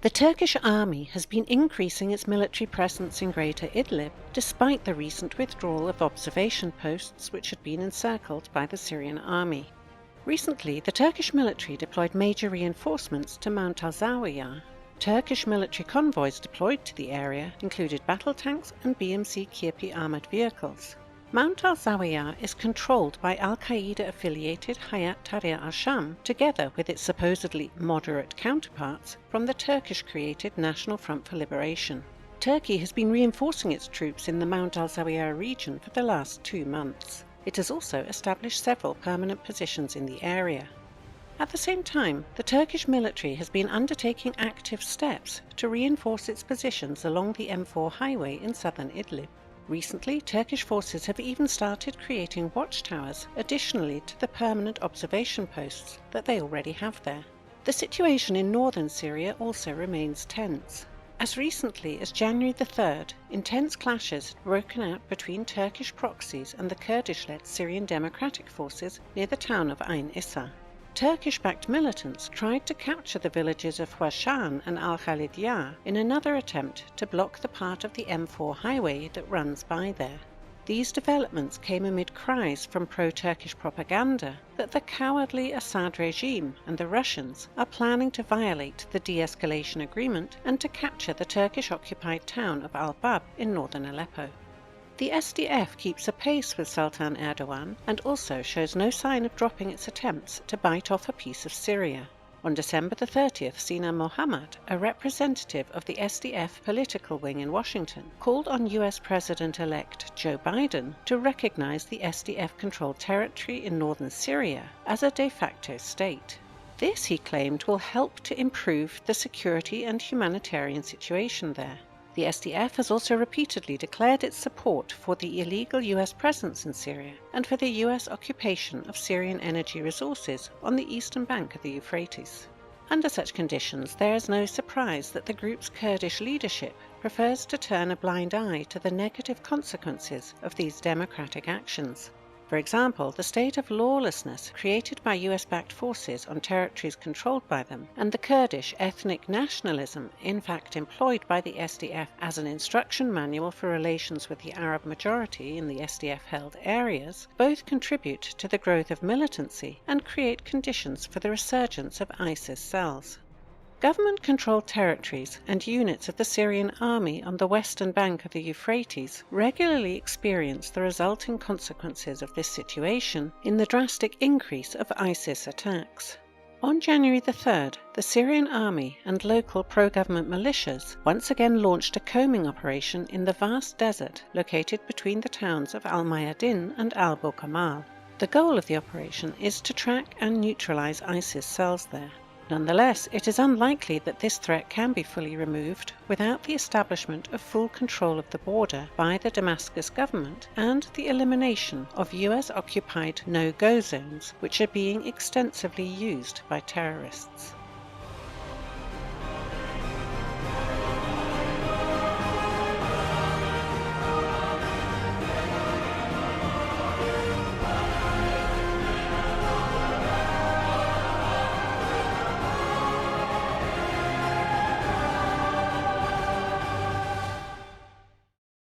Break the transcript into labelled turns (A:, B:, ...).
A: The Turkish army has been increasing its military presence in Greater Idlib, despite the recent withdrawal of observation posts which had been encircled by the Syrian army. Recently, the Turkish military deployed major reinforcements to Mount al-Zawiya. Turkish military convoys deployed to the area included battle tanks and BMC Kirpi armoured vehicles. Mount al-Zawiya is controlled by al-Qaeda-affiliated Hayat Tahrir al-Sham, together with its supposedly moderate counterparts from the Turkish-created National Front for Liberation. Turkey has been reinforcing its troops in the Mount al-Zawiya region for the last 2 months. It has also established several permanent positions in the area. At the same time, the Turkish military has been undertaking active steps to reinforce its positions along the M4 highway in southern Idlib. Recently, Turkish forces have even started creating watchtowers additionally to the permanent observation posts that they already have there. The situation in northern Syria also remains tense. As recently as January the 3rd, intense clashes had broken out between Turkish proxies and the Kurdish-led Syrian Democratic Forces near the town of Ain Issa. Turkish-backed militants tried to capture the villages of Huashan and Al-Khalidiyah in another attempt to block the part of the M4 highway that runs by there. These developments came amid cries from pro-Turkish propaganda that the cowardly Assad regime and the Russians are planning to violate the de-escalation agreement and to capture the Turkish-occupied town of Al-Bab in northern Aleppo. The SDF keeps apace with Sultan Erdogan and also shows no sign of dropping its attempts to bite off a piece of Syria. On December the 30th, Sina Mohammed, a representative of the SDF political wing in Washington, called on US President-elect Joe Biden to recognize the SDF-controlled territory in northern Syria as a de facto state. This, he claimed, will help to improve the security and humanitarian situation there. The SDF has also repeatedly declared its support for the illegal US presence in Syria and for the US occupation of Syrian energy resources on the eastern bank of the Euphrates. Under such conditions, there is no surprise that the group's Kurdish leadership prefers to turn a blind eye to the negative consequences of these democratic actions. For example, the state of lawlessness created by US-backed forces on territories controlled by them, and the Kurdish ethnic nationalism in fact employed by the SDF as an instruction manual for relations with the Arab majority in the SDF-held areas, both contribute to the growth of militancy and create conditions for the resurgence of ISIS cells. Government-controlled territories and units of the Syrian army on the western bank of the Euphrates regularly experience the resulting consequences of this situation in the drastic increase of ISIS attacks. On January the 3rd, the Syrian army and local pro-government militias once again launched a combing operation in the vast desert located between the towns of Al-Mayadin and Al-Bukamal. The goal of the operation is to track and neutralize ISIS cells there. Nonetheless, it is unlikely that this threat can be fully removed without the establishment of full control of the border by the Damascus government and the elimination of US-occupied no-go zones, which are being extensively used by terrorists.